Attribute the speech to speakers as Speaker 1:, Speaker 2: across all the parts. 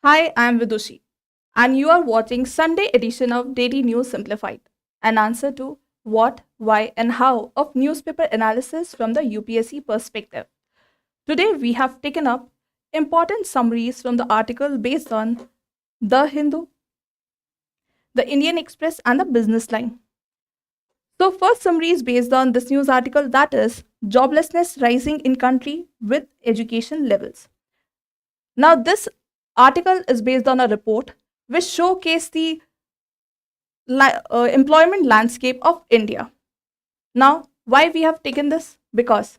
Speaker 1: Hi, I'm Vidushi, and you are watching Sunday edition of Daily News Simplified, an answer to what, why, and how of newspaper analysis from the UPSC perspective. Today, we have taken up important summaries from the article based on The Hindu, the Indian Express, and the Business Line. So, first summary is based on this news article, that is joblessness rising in country with education levels. Now, this article is based on a report which showcased the employment landscape of India. Now, why we have taken this? Because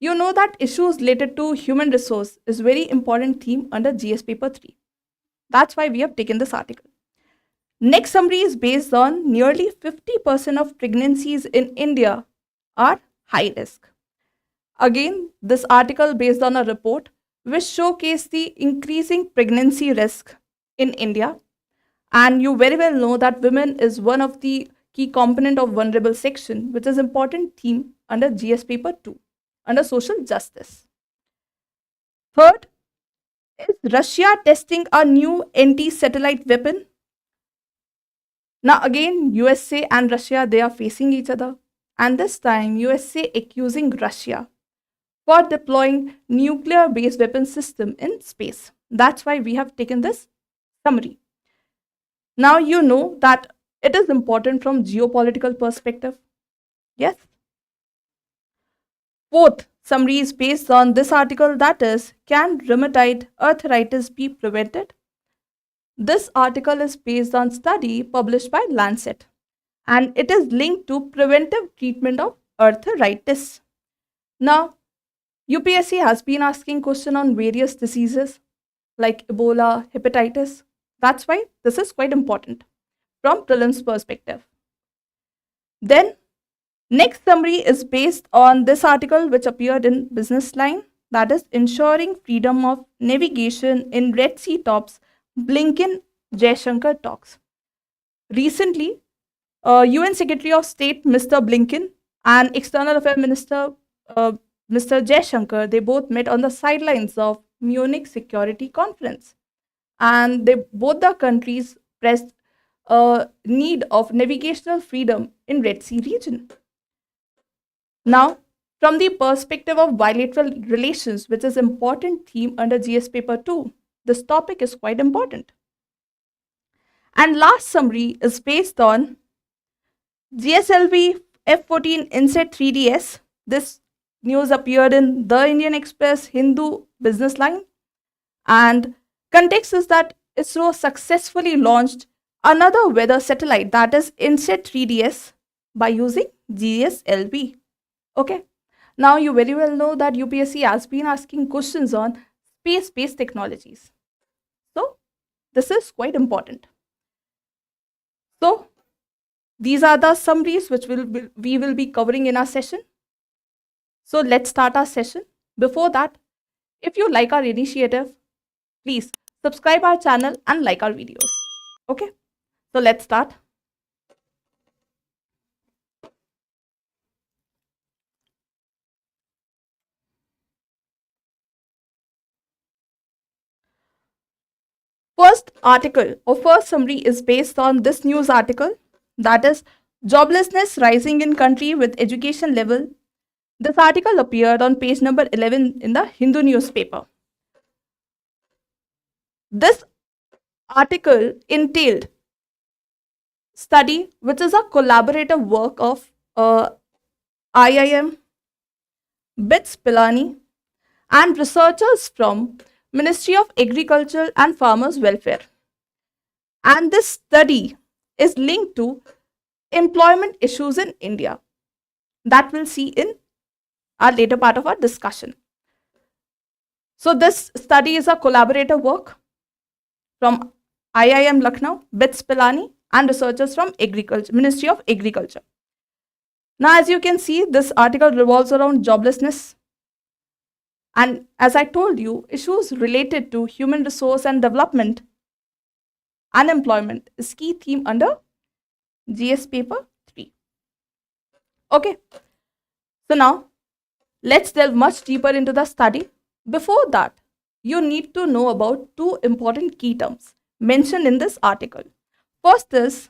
Speaker 1: you know that issues related to human resource is very important theme under GS paper 3. That's why we have taken this article. Next summary is based on nearly 50% of pregnancies in India are high risk. Again, this article based on a report which showcased the increasing pregnancy risk in India. And you very well know that women is one of the key component of vulnerable section, which is important theme under GS paper 2, under social justice. Third, is Russia testing a new anti-satellite weapon? Now again, USA and Russia, they are facing each other. And this time, USA accusing Russia for deploying nuclear-based weapon system in space. That's why we have taken this summary. Now you know that it is important from geopolitical perspective. Yes. Fourth summary is based on this article, that is, can rheumatoid arthritis be prevented? This article is based on study published by Lancet and it is linked to preventive treatment of arthritis. Now, UPSC has been asking question on various diseases like Ebola, hepatitis. That's why this is quite important from prelims perspective. Then next summary is based on this article which appeared in Business Line, that is ensuring freedom of navigation in Red Sea tops, Blinken Jaishankar talks. Recently, UN Secretary of State Mr. Blinken and External Affairs Minister Mr. Jaishankar, they both met on the sidelines of Munich Security Conference. And both the countries pressed a need of navigational freedom in Red Sea region. Now, from the perspective of bilateral relations, which is important theme under GS paper 2, this topic is quite important. And last summary is based on GSLV F14 Inset 3DS. This news appeared in The Indian Express, Hindu, Business Line. And context is that ISRO successfully launched another weather satellite, that is Inset 3DS, by using GSLV. Okay. Now you very well know that UPSC has been asking questions on space-based technologies. So this is quite important. So these are the summaries which we will be covering in our session. So let's start our session. Before that, if you like our initiative, please subscribe our channel and like our videos. Okay, so let's start. First article or first summary is based on this news article, that is joblessness rising in country with education level. This article appeared on page number 11 in the Hindu newspaper. This article entailed study which is a collaborative work of IIM, BITS Pilani and researchers from Ministry of Agriculture and Farmers Welfare. And this study is linked to employment issues in India. That we'll see in our later part of our discussion. So this study is a collaborative work from IIM Lucknow, BITS Pilani and researchers from Ministry of Agriculture. Now, as you can see, this article revolves around joblessness. And as I told you, issues related to human resource and development, unemployment is key theme under GS paper 3. Okay. So now, let's delve much deeper into the study. Before that, you need to know about two important key terms mentioned in this article. First is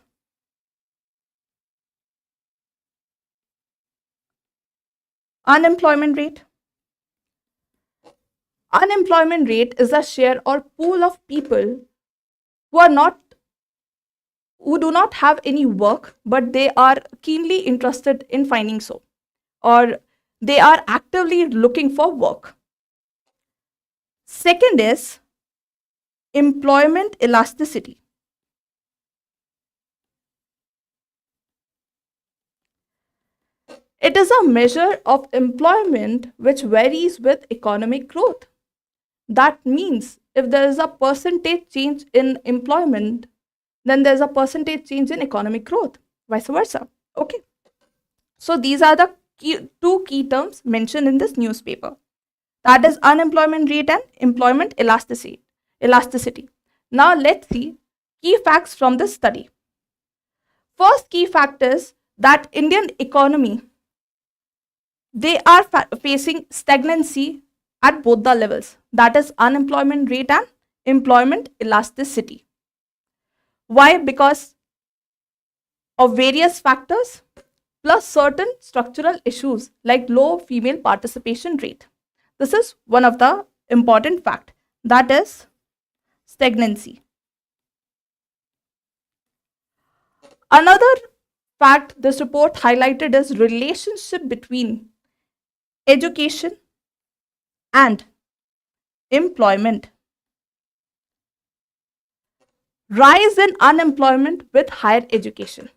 Speaker 1: unemployment rate. Unemployment rate is a share or pool of people who are not who do not have any work, but they are keenly interested in finding so, or they are actively looking for work. Second is employment elasticity. It is a measure of employment which varies with economic growth. That means if there is a percentage change in employment, then there's a percentage change in economic growth, vice versa. Okay. So these are the two key terms mentioned in this newspaper. That is unemployment rate and employment elasticity. Now let's see key facts from this study. First key fact is that Indian economy, they are facing stagnancy at both the levels. That is unemployment rate and employment elasticity. Why? Because of various factors plus certain structural issues like low female participation rate. This is one of the important fact, that is stagnancy. Another fact this report highlighted is relationship between education and employment. Rise in unemployment with higher education.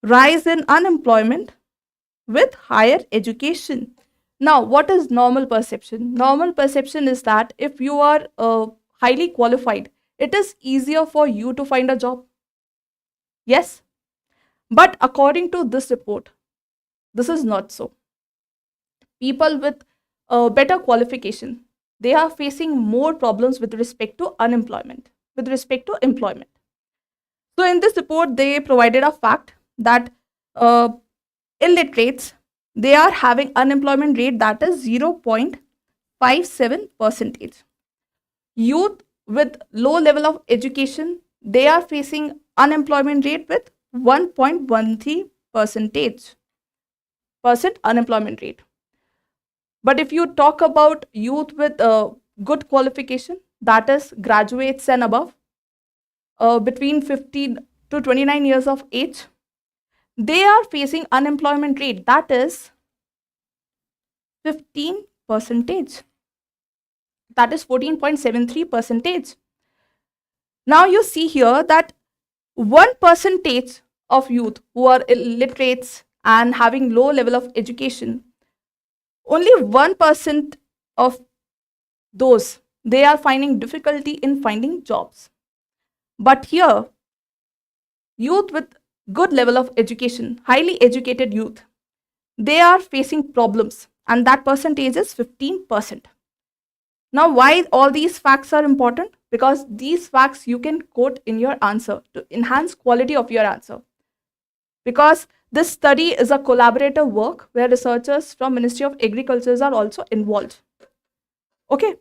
Speaker 1: Rise in unemployment with higher education. Now, what is normal perception? Normal perception is that if you are highly qualified, it is easier for you to find a job. Yes. But according to this report, this is not so. People with better qualification, they are facing more problems with respect to unemployment, with respect to employment. So in this report, they provided a fact that illiterates, they are having unemployment rate that is 0.57%. Youth with low level of education, they are facing unemployment rate with 1.13% unemployment rate. But if you talk about youth with good qualification, that is graduates and above, between 15 to 29 years of age, they are facing unemployment rate that is 15%. That is 14.73%. Now you see here that 1% of youth who are illiterates and having low level of education, only 1% of those, they are finding difficulty in finding jobs. But here, youth with good level of education, highly educated youth, they are facing problems, and that percentage is 15%. Now, why all these facts are important? Because these facts you can quote in your answer to enhance quality of your answer. Because this study is a collaborative work where researchers from Ministry of Agriculture are also involved. Okay.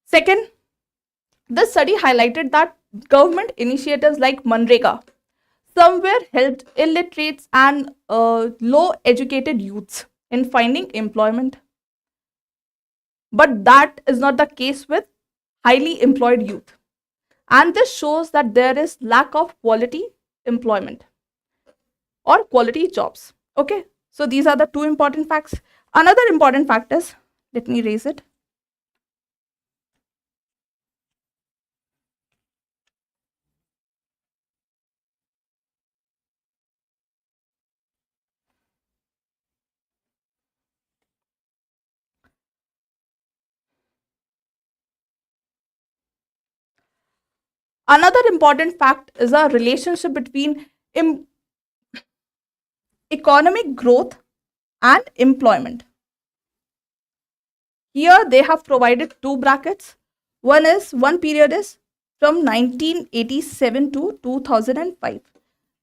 Speaker 1: Second, this study highlighted that government initiatives like Manrega somewhere helped illiterates and low educated youths in finding employment. But that is not the case with highly employed youth. And this shows that there is lack of quality employment or quality jobs. Okay, so these are the two important facts. Another important fact is, let me raise it. Another important fact is a relationship between economic growth and employment. Here they have provided two brackets. One period is from 1987 to 2005.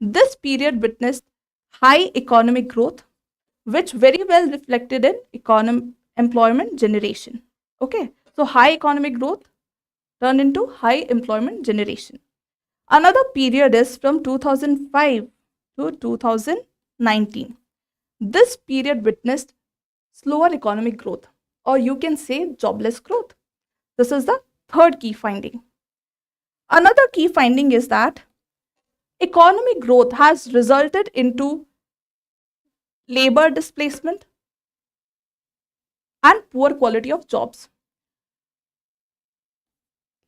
Speaker 1: This period witnessed high economic growth, which very well reflected in employment generation. Okay, So high economic growth turned into high employment generation. Another period is from 2005 to 2019. This period witnessed slower economic growth, or you can say jobless growth. This is the third key finding. Another key finding is that economic growth has resulted into labor displacement and poor quality of jobs.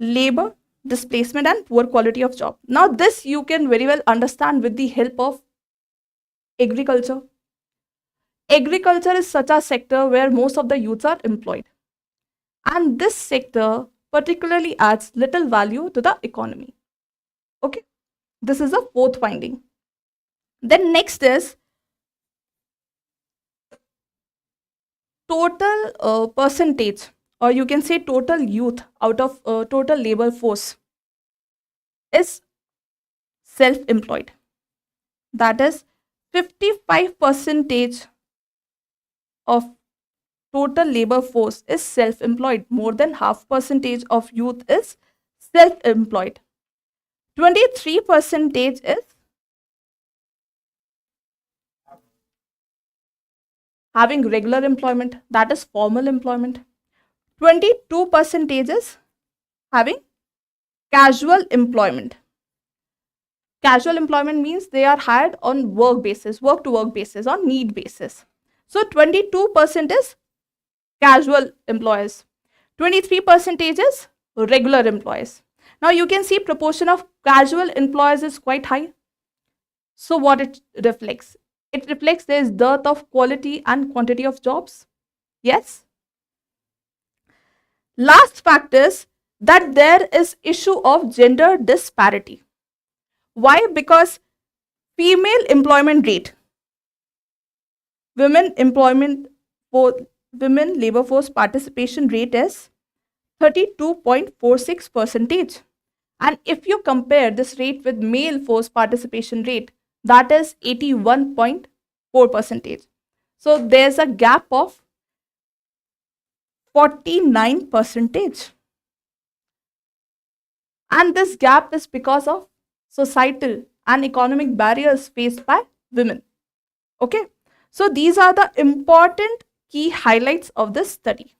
Speaker 1: Labor displacement and poor quality of job. Now this you can very well understand with the help of agriculture. Agriculture is such a sector where most of the youths are employed, and this sector particularly adds little value to the economy. Okay, this is the fourth finding. Then next is total percentage, or you can say total youth out of total labor force is self-employed. That is 55 percentage of total labor force is self-employed. More than half percentage of youth is self-employed. 23 percentage is having regular employment, that is formal employment. 22 percentage is having casual employment. Casual employment means they are hired on work basis, work to work basis, on need basis. So 22% is casual employees. 23 percentage is regular employees. Now you can see proportion of casual employees is quite high. So what it reflects? It reflects there is dearth of quality and quantity of jobs. Yes. Last fact is that there is issue of gender disparity. Why? Because female employment rate, women employment for women labor force participation rate is 32.46 percentage. And if you compare this rate with male force participation rate, that is 81.4 percentage. So there's a gap of 49 percentage. And this gap is because of societal and economic barriers faced by women. Okay. So these are the important key highlights of this study.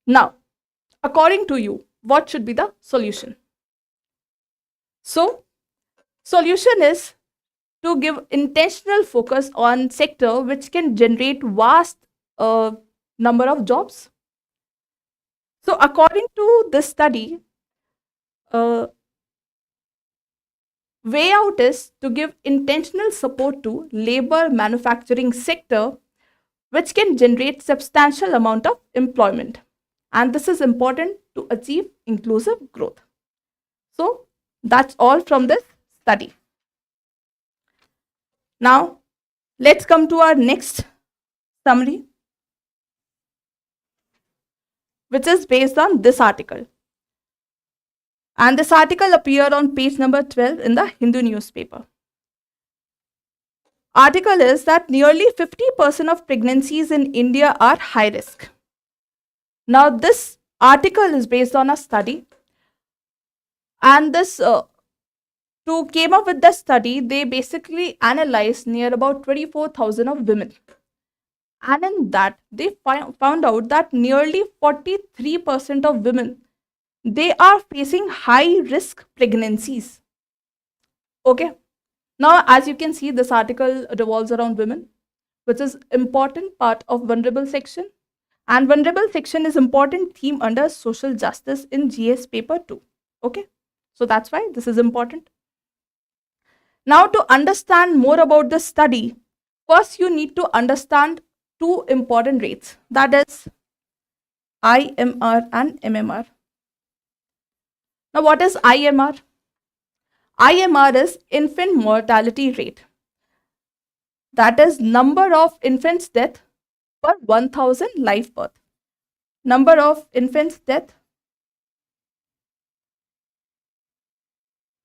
Speaker 1: Now, according to you, what should be the solution? So, solution is to give intentional focus on sector which can generate vast number of jobs. So, according to this study, way out is to give intentional support to labor manufacturing sector which can generate substantial amount of employment, and this is important to achieve inclusive growth. So that's all from this study. Now let's come to our next summary, which is based on this article. And this article appeared on page number 12 in the Hindu newspaper. Article is that nearly 50% of pregnancies in India are high risk. Now this article is based on a study, and this to came up with the study, they basically analyzed near about 24,000 of women. And in that, they found out that nearly 43% of women, they are facing high risk pregnancies. Okay. Now, as you can see, this article revolves around women, which is important part of vulnerable section. And vulnerable section is important theme under social justice in GS paper 2. Okay. So that's why this is important. Now, to understand more about the study, first you need to understand two important rates, that is IMR and MMR. Now, what is IMR? IMR is infant mortality rate. That is number of infants death per 1000 live birth. Number of infants death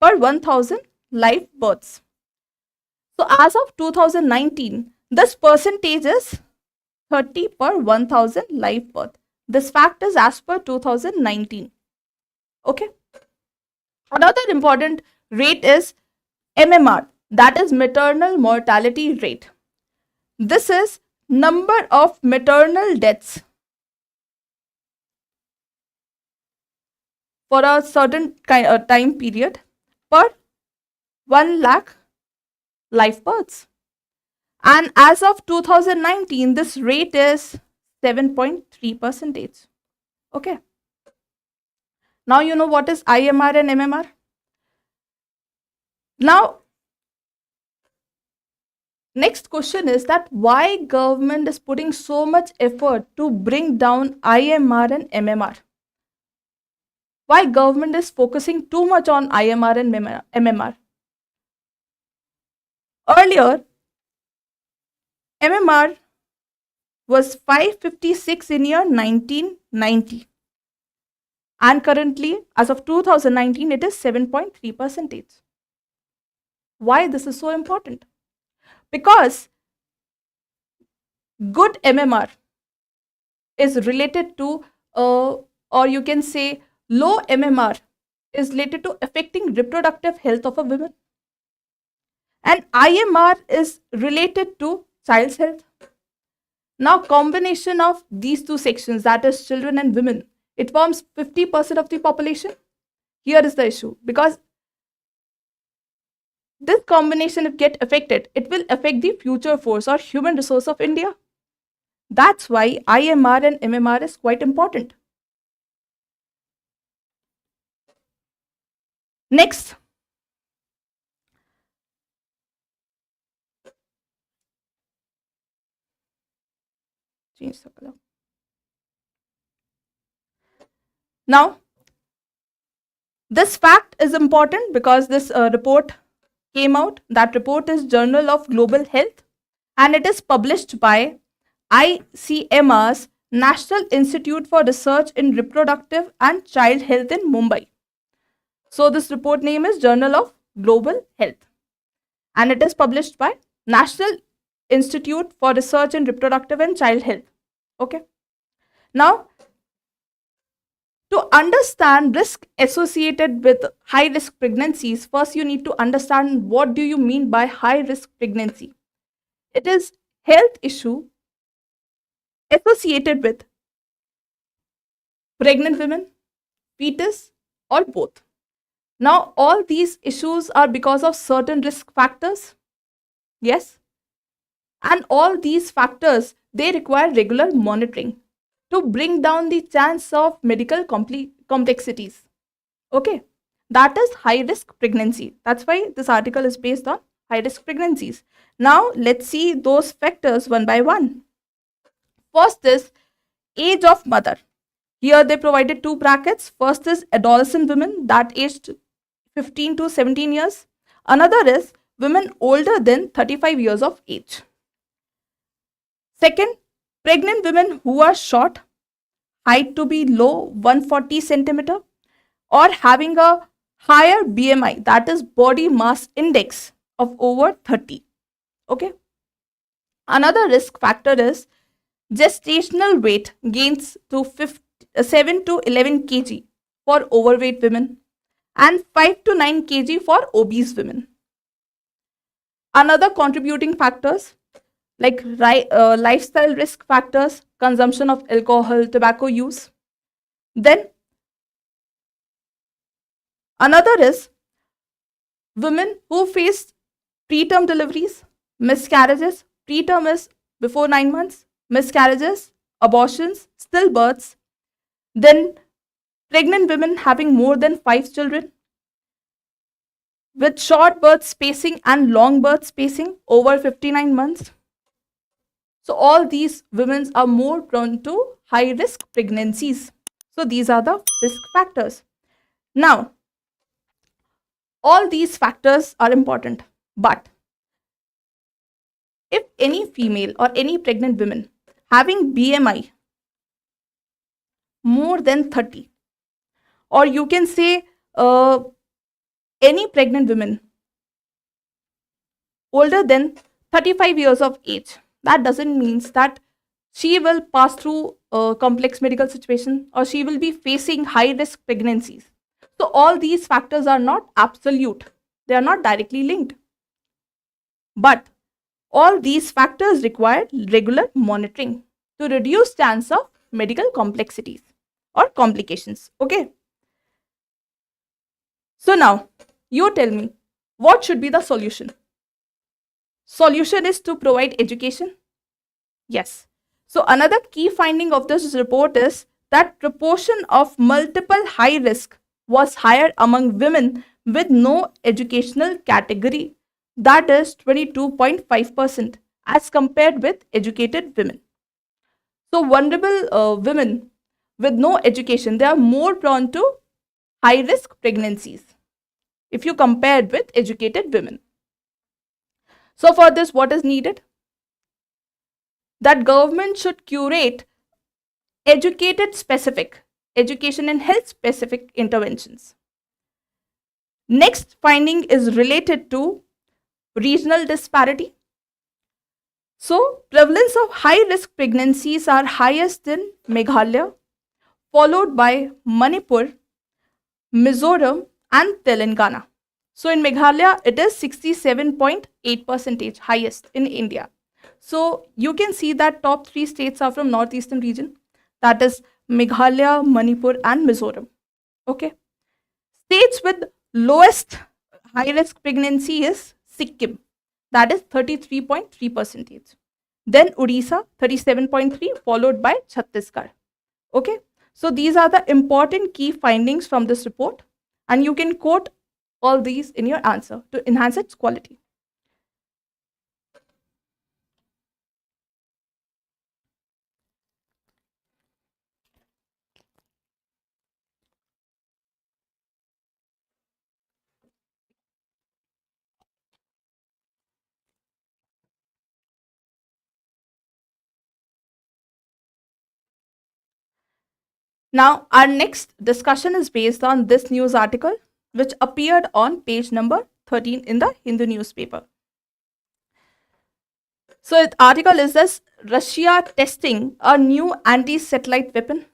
Speaker 1: per 1000 live births. So as of 2019, this percentage is 30 per 1000 live birth. This fact is as per 2019. Okay. Another important rate is MMR, that is maternal mortality rate. This is number of maternal deaths for a certain time period per 1 lakh live births. And as of 2019, this rate is 7.3%. Okay. Now you know what is IMR and MMR. Now, next question is that why government is putting so much effort to bring down IMR and MMR? Why government is focusing too much on IMR and MMR? Earlier, MMR was 556 in year 1990. And currently, as of 2019, it is 7.3%. Why this is so important? Because good MMR is related to, or you can say low MMR is related to affecting reproductive health of a woman. And IMR is related to child's health. Now, combination of these two sections, that is children and women, it forms 50% of the population. Here is the issue, because this combination, if get affected, it will affect the future force or human resource of India. That's why IMR and MMR is quite important. Next, change the color. Now, this fact is important because this report came out. That report is Journal of Global Health, and it is published by ICMR's National Institute for Research in Reproductive and Child Health in Mumbai. So this report name is Journal of Global Health, and it is published by National Institute for Research in Reproductive and Child Health. Okay. Now, to understand risk associated with high risk pregnancies, first you need to understand what do you mean by high risk pregnancy. It is health issue associated with pregnant women, fetus, or both. Now, all these issues are because of certain risk factors. Yes. And all these factors, they require regular monitoring to bring down the chance of medical complexities. Okay. That is high risk pregnancy. That's why this article is based on high risk pregnancies. Now, let's see those factors one by one. First is age of mother. Here they provided two brackets. First is adolescent women, that aged 15 to 17 years. Another is women older than 35 years of age. Second, pregnant women who are short, height to be low 140 centimeter, or having a higher BMI, that is body mass index, of over 30. Okay. Another risk factor is gestational weight gains to 7 to 11 kg for overweight women and 5 to 9 kg for obese women. Another contributing factors like lifestyle risk factors, consumption of alcohol, tobacco use. Then another is women who face preterm deliveries, miscarriages. Preterm is before 9 months, miscarriages, abortions, stillbirths. Then pregnant women having more than 5 children with short birth spacing and long birth spacing over 59 months. So all these women are more prone to high risk pregnancies. So these are the risk factors. Now, all these factors are important, but if any female or any pregnant woman having BMI more than 30, or you can say any pregnant woman older than 35 years of age, that doesn't mean that she will pass through a complex medical situation, or she will be facing high risk pregnancies. So all these factors are not absolute, they are not directly linked, but all these factors require regular monitoring to reduce chance of medical complexities or complications. Okay, so now you tell me, what should be the solution? Solution is to provide education. Yes. So another key finding of this report is that proportion of multiple high risk was higher among women with no educational category, that is 22.5%, as compared with educated women. So vulnerable women with no education, they are more prone to high risk pregnancies if you compare it with educated women. So for this, what is needed? That government should curate educated specific education and health specific interventions. Next finding is related to regional disparity. So prevalence of high risk pregnancies are highest in Meghalaya, followed by Manipur, Mizoram and Telangana. So in Meghalaya, it is 67.8% highest in India. So you can see that top 3 states are from northeastern region, that is Meghalaya, Manipur and Mizoram. Okay. States with lowest high risk pregnancy is Sikkim, that is 33.3%. Then Odisha 37.3, followed by Chhattisgarh. Okay. So these are the important key findings from this report, and you can quote all these in your answer to enhance its quality. Now, our next discussion is based on this news article, which appeared on page number 13 in the Hindu newspaper. So, the article is this: Russia testing a new anti-satellite weapon.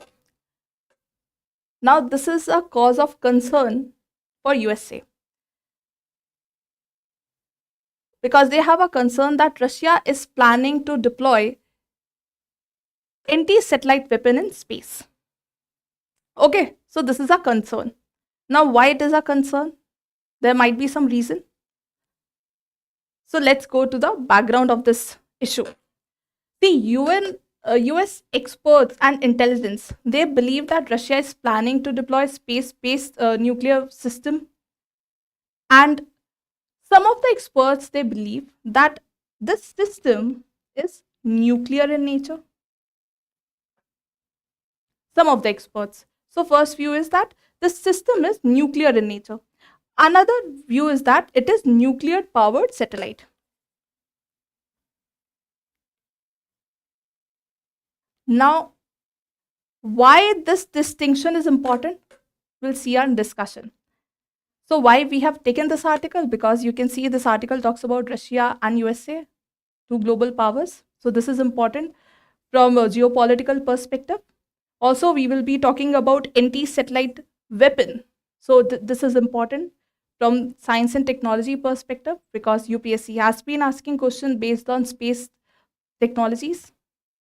Speaker 1: Now, this is a cause of concern for USA, because they have a concern that Russia is planning to deploy anti-satellite weapon in space. Okay, so this is a concern. Now, why it is a concern? There might be some reason. So let's go to the background of this issue. The US experts and intelligence, they believe that Russia is planning to deploy space-based nuclear system, and some of the experts, they believe that this system is nuclear in nature. Some of the experts. So first view is that the system is nuclear in nature. Another view is that it is nuclear powered satellite. Now, why this distinction is important, we'll see our discussion. So why we have taken this article? Because you can see this article talks about Russia and USA, two global powers. So this is important from a geopolitical perspective. Also, we will be talking about anti-satellite weapon. So this is important from science and technology perspective, because UPSC has been asking questions based on space technologies.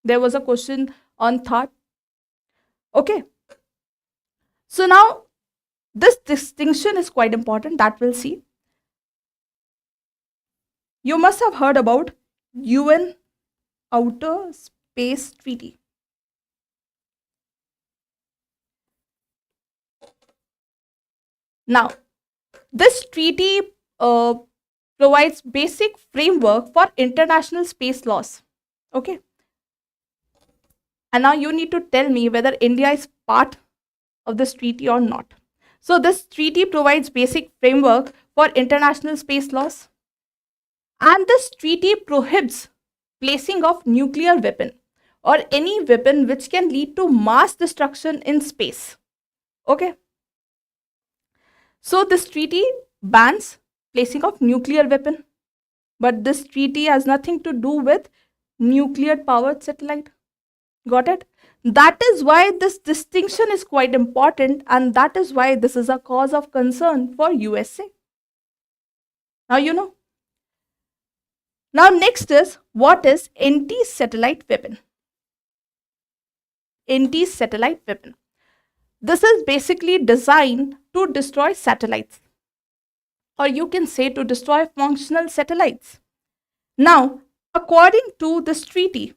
Speaker 1: There was a question on thought. Okay. So now this distinction is quite important, that we'll see. You must have heard about UN Outer Space Treaty. Now, this treaty provides basic framework for international space laws. Okay. And now you need to tell me whether India is part of this treaty or not. So this treaty provides basic framework for international space laws. And this treaty prohibits placing of nuclear weapon or any weapon which can lead to mass destruction in space. Okay. So this treaty bans placing of nuclear weapon, but this treaty has nothing to do with nuclear powered satellite. Got it? That is why this distinction is quite important, and that is why this is a cause of concern for USA. Now you know. Now next is, what is anti-satellite weapon? Anti-satellite weapon. This is basically designed to destroy satellites, or you can say to destroy functional satellites. Now, according to this treaty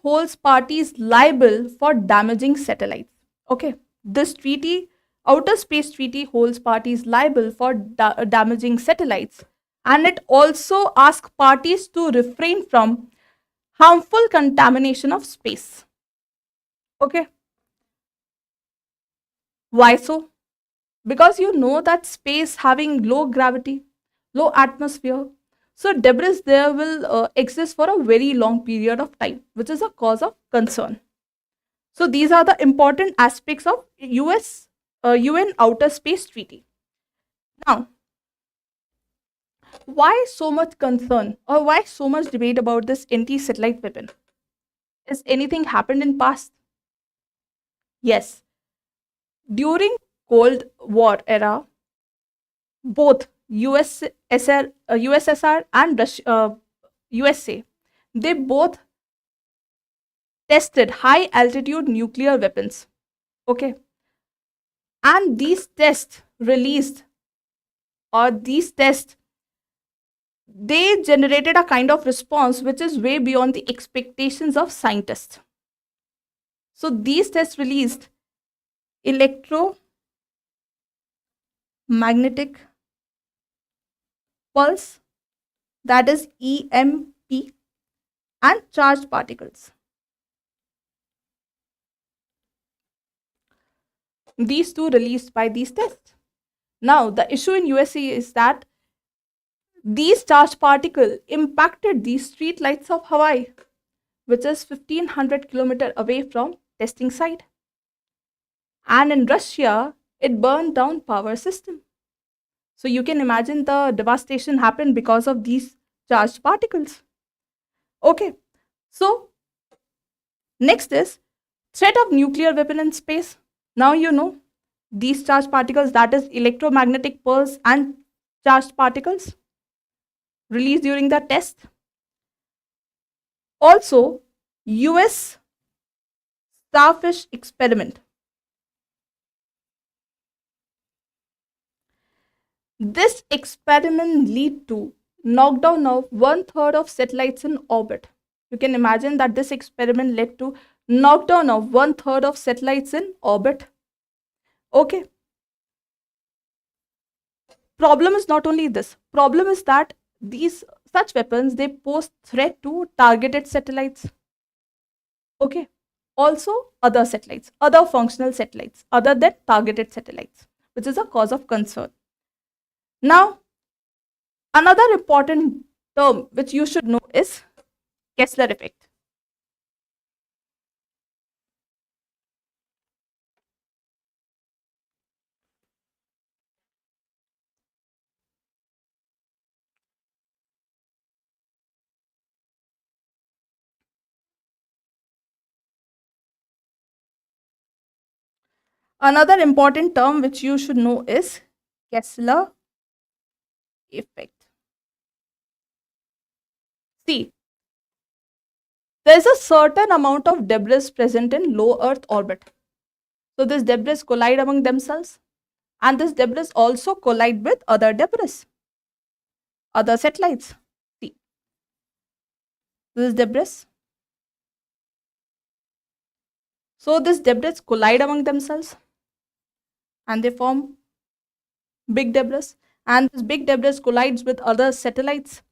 Speaker 1: holds parties liable for damaging satellites. Okay, this treaty, Outer Space Treaty, holds parties liable for damaging satellites, and it also asks parties to refrain from harmful contamination of space. Okay, why so? Because you know that space having low gravity, low atmosphere, so debris there will exist for a very long period of time, which is a cause of concern. So these are the important aspects of UN Outer Space Treaty. Now, why so much concern, or why so much debate about this anti-satellite weapon? Has anything happened in past? Yes. During Cold War era, both USSR and USA, they both tested high altitude nuclear weapons. Okay. And these tests released, or these tests, they generated a kind of response which is way beyond the expectations of scientists. So these tests released electromagnetic pulse, that is EMP, and charged particles. These two released by these tests. Now, the issue in USA is that these charged particles impacted the street lights of Hawaii, which is 1500 kilometers away from testing site. And in Russia, it burned down power system. So you can imagine the devastation happened because of these charged particles. Okay, so next is threat of nuclear weapon in space. Now you know these charged particles, that is electromagnetic pulse and charged particles released during the test. Also, US starfish experiment. This experiment lead to knockdown of 1/3 of satellites in orbit. You can imagine that this experiment led to knockdown of 1/3 of satellites in orbit. Okay. Problem is not only this. Problem is that these such weapons, they pose threat to targeted satellites. Okay. Also other satellites, other functional satellites, other than targeted satellites, which is a cause of concern. Now, another important term which you should know is Kessler effect. Another important term which you should know is Kessler effect. See, there is a certain amount of debris present in low Earth orbit. So this debris collide among themselves, and this debris also collide with other debris, other satellites. See, this is debris. So this debris collide among themselves, and they form big debris, and this big debris collides with other satellites,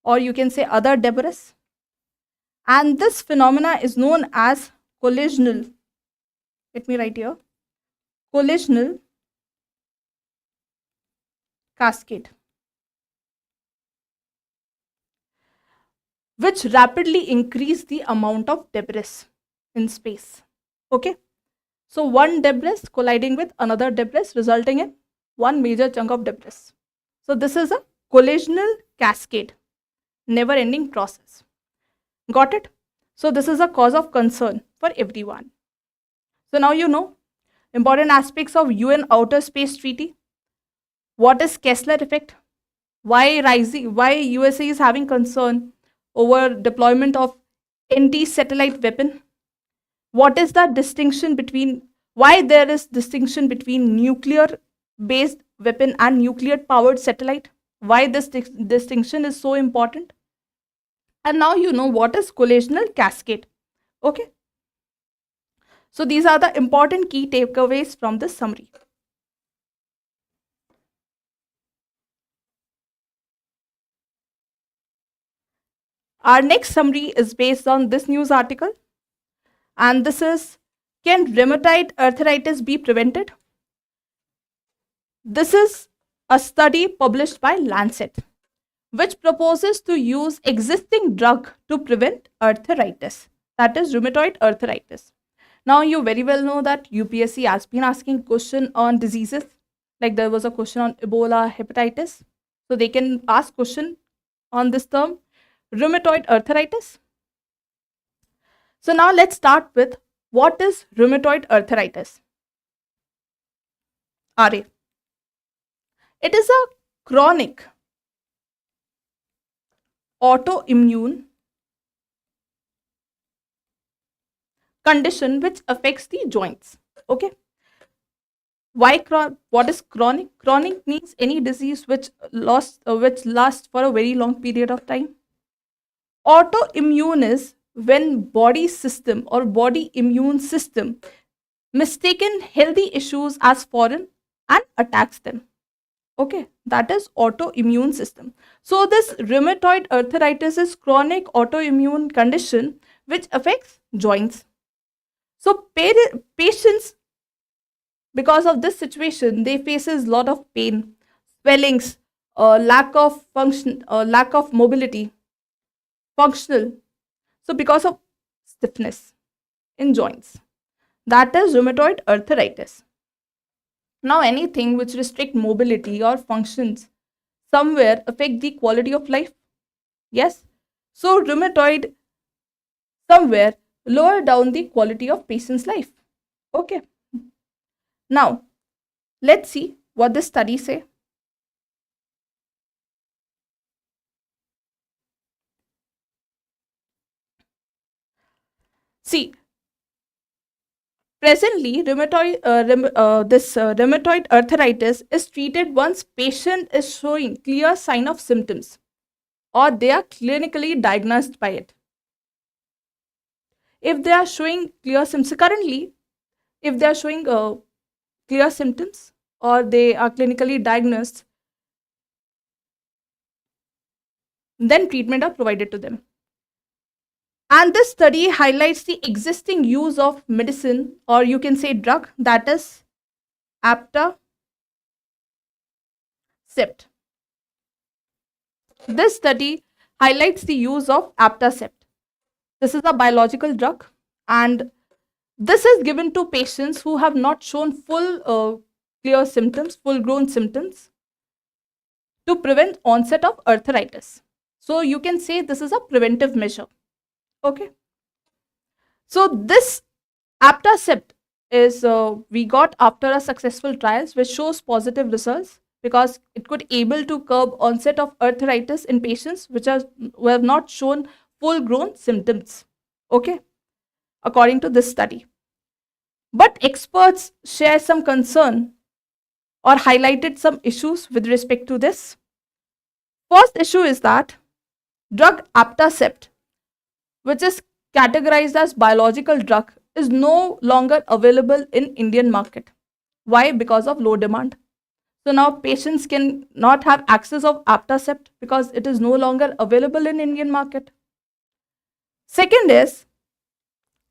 Speaker 1: or you can say other debris. And this phenomena is known as collisional. Let me write here. Collisional cascade, which rapidly increase the amount of debris in space. Okay. So one debris colliding with another debris, resulting in one major chunk of debris. So this is a collisional cascade, never ending process. Got it? So this is a cause of concern for everyone. So now you know important aspects of UN Outer Space Treaty. What is Kessler effect? Why USA is having concern over deployment of anti-satellite weapon? What is the distinction between, why there is distinction between nuclear based weapon and nuclear powered satellite? Why this distinction is so important? And now you know what is collisional cascade. Okay. So these are the important key takeaways from this summary. Our next summary is based on this news article, and this is, can rheumatoid arthritis be prevented? This is a study published by Lancet, which proposes to use existing drug to prevent arthritis, that is rheumatoid arthritis. Now you very well know that UPSC has been asking question on diseases, like there was a question on Ebola, hepatitis. So they can ask question on this term, rheumatoid arthritis. So now let's start with, what is rheumatoid arthritis? RA. It is a chronic autoimmune condition which affects the joints. Okay. What is chronic? Chronic means any disease which lasts for a very long period of time. Autoimmune is when body system or body immune system mistaken healthy issues as foreign and attacks them. Okay, that is autoimmune system. So this rheumatoid arthritis is chronic autoimmune condition which affects joints. So patients, because of this situation, they faces lot of pain, swellings, lack of function, lack of mobility, functional. So because of stiffness in joints, that is rheumatoid arthritis. Now anything which restrict mobility or functions somewhere affect the quality of life. Yes. So rheumatoid somewhere lower down the quality of patient's life. Okay. Now let's see what the study say. See, presently, rheumatoid arthritis is treated once patient is showing clear sign of symptoms or they are clinically diagnosed by it. If they are showing clear symptoms, currently, if they are showing clear symptoms or they are clinically diagnosed, then treatment are provided to them. And this study highlights the existing use of medicine, or you can say drug, that is Aptacept. This study highlights the use of Aptacept. This is a biological drug, and this is given to patients who have not shown full clear symptoms, full grown symptoms, to prevent onset of arthritis. So you can say this is a preventive measure. Okay. So this Aptacept is we got after a successful trials which shows positive results because it could able to curb onset of arthritis in patients who have not shown full grown symptoms. Okay, according to this study. But experts share some concern or highlighted some issues with respect to this. First issue is that drug Aptacept, which is categorized as biological drug, is no longer available in Indian market. Why? Because of low demand. So now patients can not have access of Aptacept because it is no longer available in Indian market. Second is,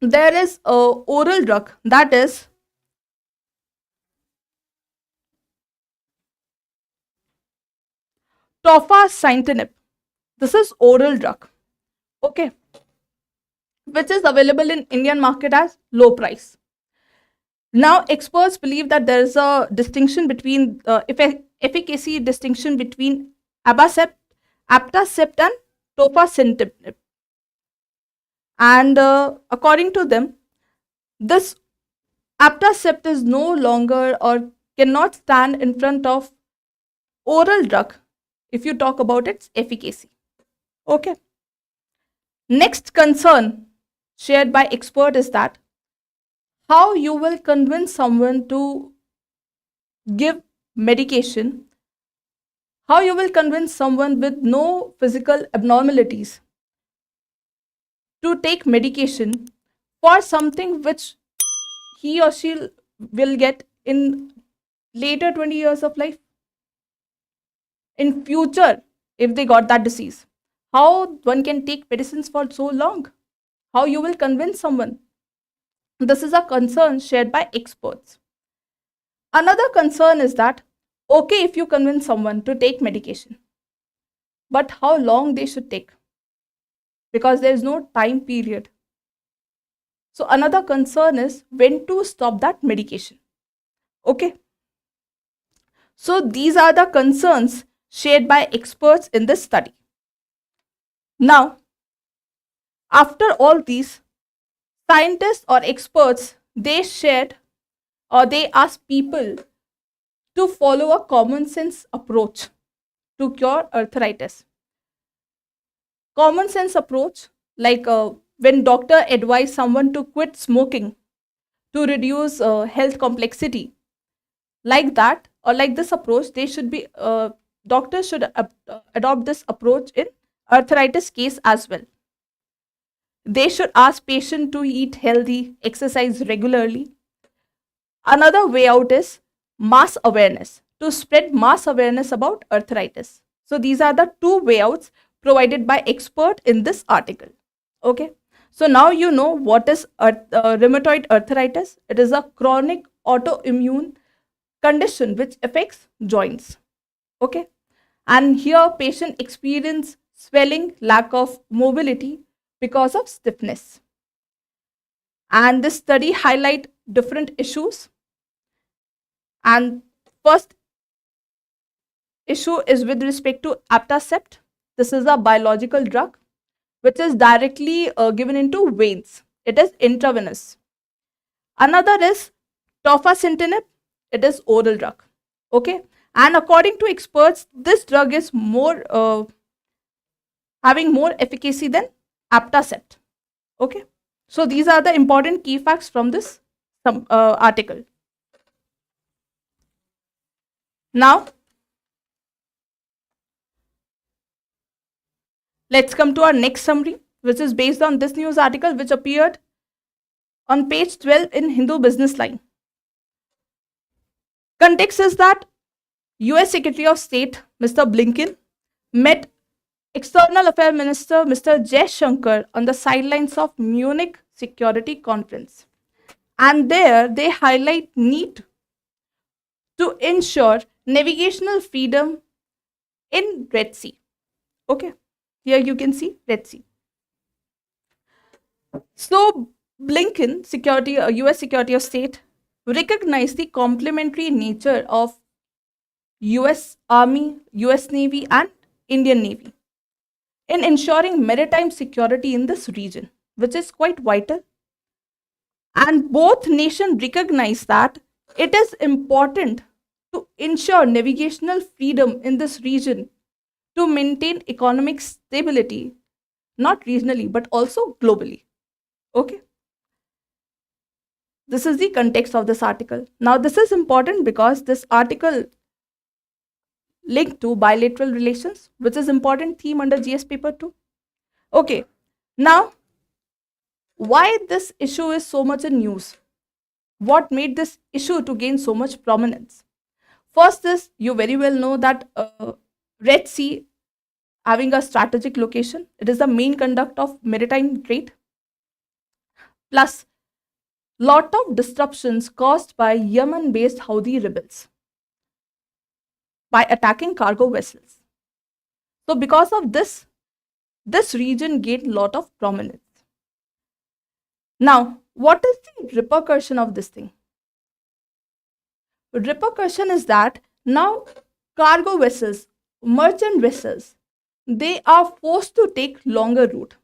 Speaker 1: there is a oral drug, that is tofacitinib. This is oral drug. Okay, which is available in Indian market as low price. Now, experts believe that there is a distinction between efficacy distinction between Aptacept and tofacitinib. And according to them, this abtacept is no longer or cannot stand in front of oral drug if you talk about its efficacy. Okay. Next concern shared by expert is that how you will convince someone to give medication, how you will convince someone with no physical abnormalities to take medication for something which he or she will get in later 20 years of life, in future, if they got that disease. How one can take medicines for so long? How you will convince someone? This is a concern shared by experts. Another concern is that, okay, if you convince someone to take medication, but how long they should take? Because there is no time period. So another concern is when to stop that medication. Okay. So these are the concerns shared by experts in this study. Now, after all these, scientists or experts, they shared or they asked people to follow a common sense approach to cure arthritis. Common sense approach, like when doctor advise someone to quit smoking to reduce health complexity, like that or like this approach, they should be doctors should adopt this approach in arthritis case as well. They should ask patient to eat healthy, exercise regularly. Another way out is mass awareness, to spread mass awareness about arthritis. So these are the two way outs provided by expert in this article. Okay. So now you know what is rheumatoid arthritis. It is a chronic autoimmune condition which affects joints. Okay. And here patient experience swelling, lack of mobility because of stiffness. And this study highlight different issues. And first issue is with respect to abtacept. This is a biological drug which is directly given into veins. It is intravenous. Another is tofacitinib. It is oral drug. Okay. And according to experts, this drug is having more efficacy than abtacept. Okay. So these are the important key facts from this article. Now, let's come to our next summary, which is based on this news article which appeared on page 12 in Hindu Business Line. Context is that US Secretary of State Mr. Blinken met External Affairs Minister Mr. Jaishankar on the sidelines of Munich Security Conference. And there they highlight need to ensure navigational freedom in Red Sea. Okay, here you can see Red Sea. So Blinken, US Secretary of State, recognized the complementary nature of US Army, US Navy and Indian Navy in ensuring maritime security in this region, which is quite vital. And both nations recognize that it is important to ensure navigational freedom in this region to maintain economic stability, not regionally, but also globally. Okay. This is the context of this article. Now, this is important because this article linked to bilateral relations, which is important theme under GS paper 2. Okay. Now, why this issue is so much in news? What made this issue to gain so much prominence? First is, you very well know that Red Sea having a strategic location, it is the main conduct of maritime trade. Plus, lot of disruptions caused by Yemen-based Houthi rebels by attacking cargo vessels. So because of this, this region gained lot of prominence. Now, what is the repercussion of this thing? Repercussion is that now cargo vessels, merchant vessels, they are forced to take longer route.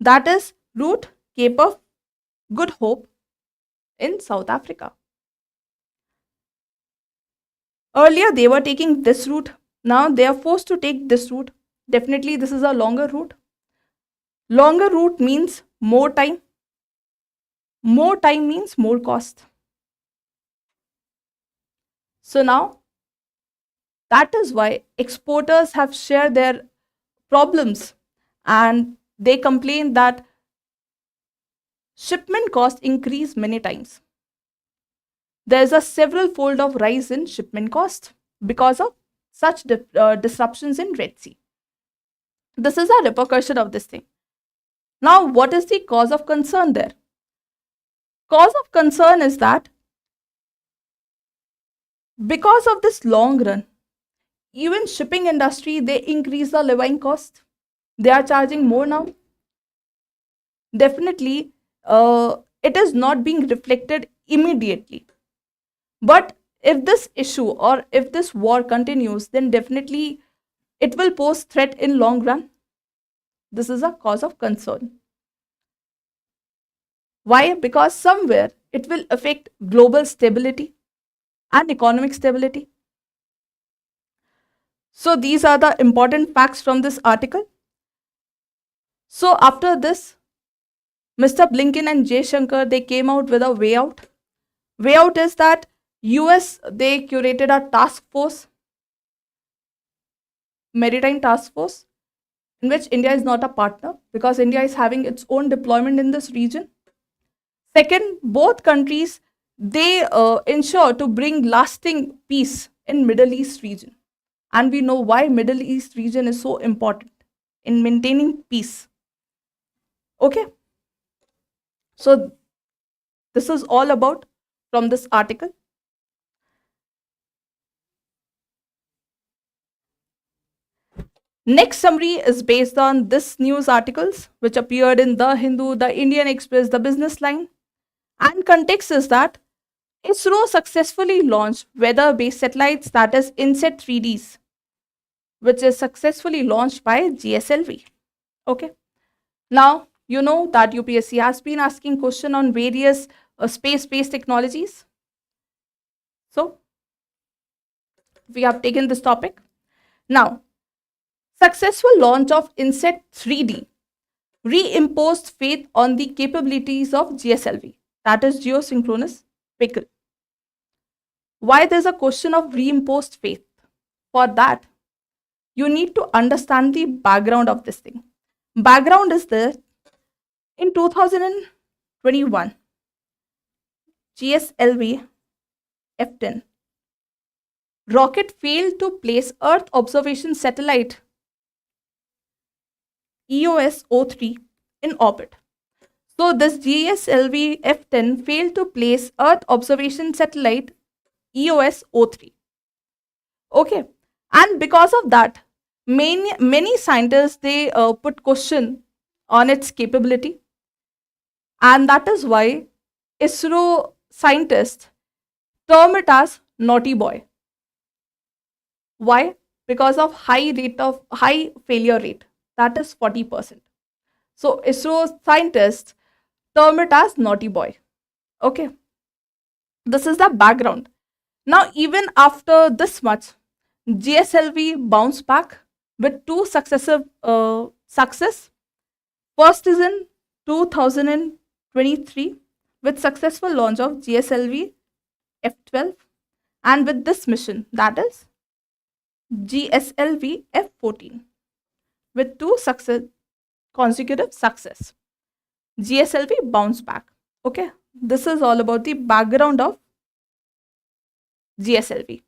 Speaker 1: That is, route Cape of Good Hope in South Africa. Earlier, they were taking this route. Now they are forced to take this route. Definitely, this is a longer route. Longer route means more time. More time means more cost. So now, that is why exporters have shared their problems and they complain that shipment cost increase many times. There is a several fold of rise in shipment cost because of such disruptions in Red Sea. This is a repercussion of this thing. Now, what is the cause of concern there? Cause of concern is that because of this long run, even shipping industry, they increase the living cost. They are charging more now. Definitely, it is not being reflected immediately. But if this issue or if this war continues, then definitely it will pose threat in long run. This is a cause of concern. Why? Because somewhere it will affect global stability and economic stability. So these are the important facts from this article. So after this, Mr. Blinken and Jay Shankar, they came out with a way out. Way out is that US, they curated a task force, maritime task force, in which India is not a partner because India is having its own deployment in this region. Second, both countries, they ensure to bring lasting peace in Middle East region. And we know why Middle East region is so important in maintaining peace. Okay. So this is all about from this article. Next summary is based on this news articles which appeared in The Hindu, The Indian Express, The Business Line. And context is that ISRO successfully launched weather-based satellites, that is INSET 3Ds, which is successfully launched by GSLV. Okay. Now, you know that UPSC has been asking question on various space-based technologies. So, we have taken this topic. Now, successful launch of INSET 3D reimposed faith on the capabilities of GSLV, that is geosynchronous vehicle. Why there's a question of reimposed faith? For that, you need to understand the background of this thing. Background is that in 2021, GSLV F10 rocket failed to place Earth observation satellite EOS-03 in orbit. So this GSLV F10 failed to place Earth observation satellite EOS-03. Okay, and because of that, many scientists, they put question on its capability, and that is why ISRO scientists term it as naughty boy. Why? Because of high failure rate, that is 40%. So ISRO scientists term it as naughty boy. Okay, this is the background. Now, even after this much, GSLV bounced back with two successive success. First is in 2023 with successful launch of GSLV F12, and with this mission, that is GSLV F14, with two consecutive success. GSLV bounced back. Okay, this is all about the background of GSLV.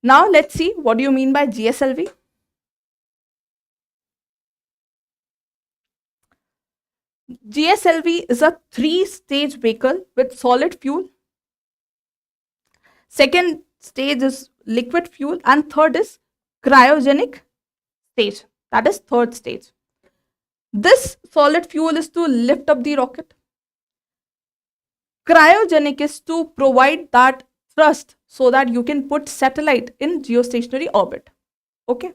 Speaker 1: Now let's see what do you mean by GSLV. GSLV is a 3-stage vehicle with solid fuel. Second stage is liquid fuel, and third is cryogenic stage, that is third stage. This solid fuel is to lift up the rocket. Cryogenic is to provide that thrust so that you can put satellite in geostationary orbit. Okay,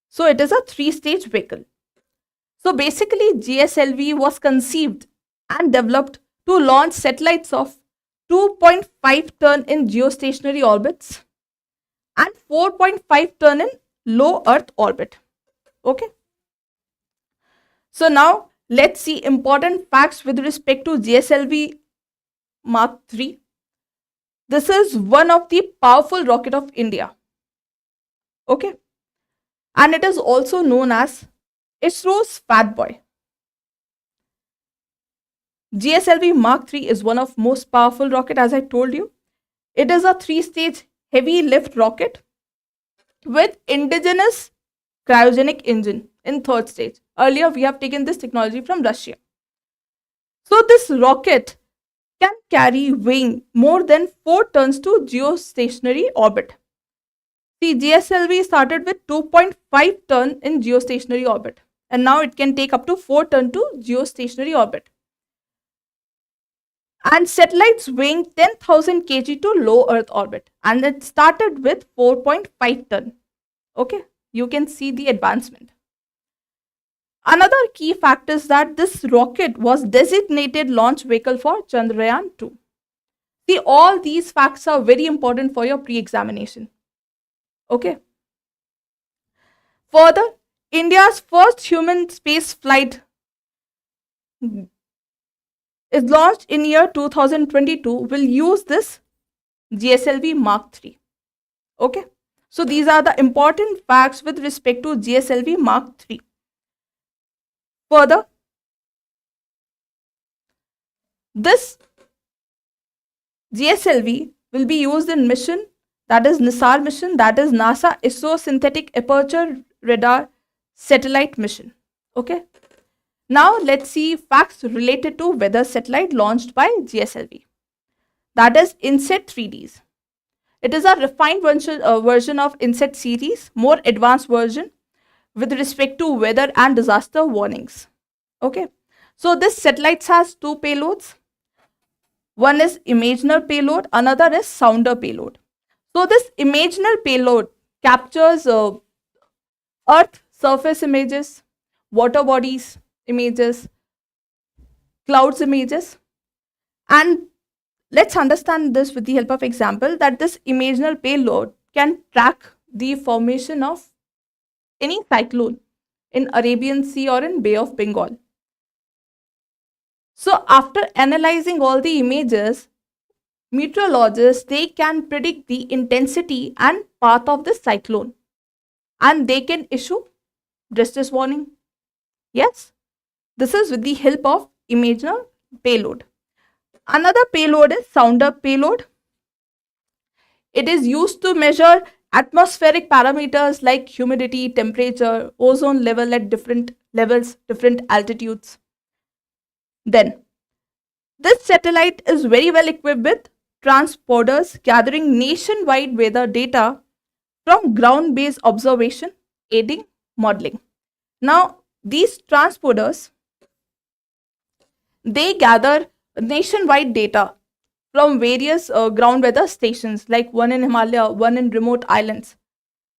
Speaker 1: so it is a 3-stage vehicle. So basically, GSLV was conceived and developed to launch satellites of 2.5 ton in geostationary orbits and 4.5 ton in low Earth orbit. Okay. So now let's see important facts with respect to GSLV Mark III. This is one of the powerful rocket of India. Okay. And it is also known as ISRO's Fat Boy. GSLV Mark III is one of most powerful rocket, as I told you. It is a 3-stage heavy lift rocket with indigenous cryogenic engine in 3rd stage. Earlier, we have taken this technology from Russia. So this rocket can carry weighing more than 4 tons to geostationary orbit. See, GSLV started with 2.5 ton in geostationary orbit, and now it can take up to 4 ton to geostationary orbit. And satellites weighing 10,000 kg to low Earth orbit, and it started with 4.5 ton. Okay, you can see the advancement. Another key fact is that this rocket was designated launch vehicle for Chandrayaan-2. See, all these facts are very important for your pre-examination. Okay. Further, India's first human space flight is launched in year 2022 will use this GSLV Mark III. Okay. So these are the important facts with respect to GSLV Mark III. Further, this GSLV will be used in mission, that is NISAR mission, that is NASA ISRO Synthetic Aperture Radar Satellite mission. Okay. Now let's see facts related to weather satellite launched by GSLV. That is INSET 3Ds. It is a refined version of INSET series, more advanced version with respect to weather and disaster warnings. Okay. So this satellite has 2 payloads. One is imaginal payload, another is sounder payload. So this imaginal payload captures Earth surface images, water bodies images, clouds images, and let's understand this with the help of example that this imaginal payload can track the formation of any cyclone in Arabian Sea or in Bay of Bengal. So after analyzing all the images, meteorologists, they can predict the intensity and path of this cyclone, and they can issue distress warning. Yes, this is with the help of imaginal payload. Another payload is sounder payload. It is used to measure atmospheric parameters like humidity, temperature, ozone level at different levels, different altitudes. Then, this satellite is very well equipped with transponders gathering nationwide weather data from ground-based observation, aiding modeling. Now, these transponders, they gather nationwide data from various ground weather stations, like one in Himalaya, one in remote islands.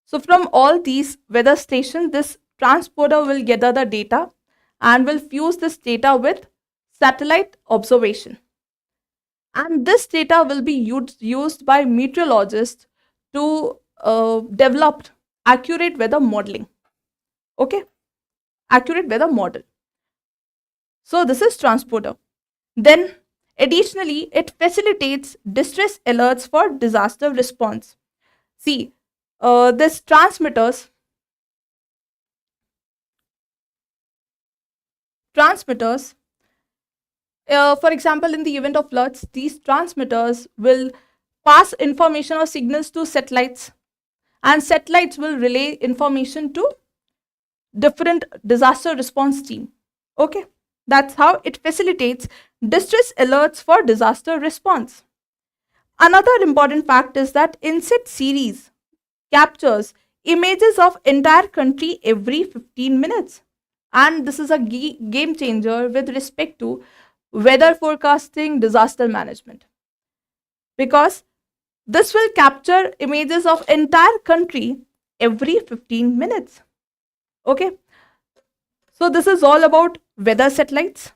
Speaker 1: So from all these weather stations, this transponder will gather the data and will fuse this data with satellite observation. And this data will be used by meteorologists to develop accurate weather modeling. Okay, accurate weather model. So this is transponder. Then additionally, it facilitates distress alerts for disaster response. See, this transmitters for example, in the event of floods, these transmitters will pass information or signals to satellites, and satellites will relay information to different disaster response team. Okay, that's how it facilitates distress alerts for disaster response. Another important fact is that INSET series captures images of entire country every 15 minutes, and this is a game changer with respect to weather forecasting, disaster management, because this will capture images of entire country every 15 minutes. Okay, So this is all about weather satellite,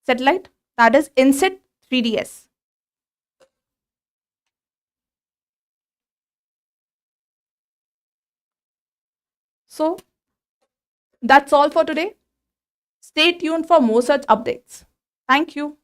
Speaker 1: that is INSET 3DS. So that's all for today. Stay tuned for more such updates. Thank you.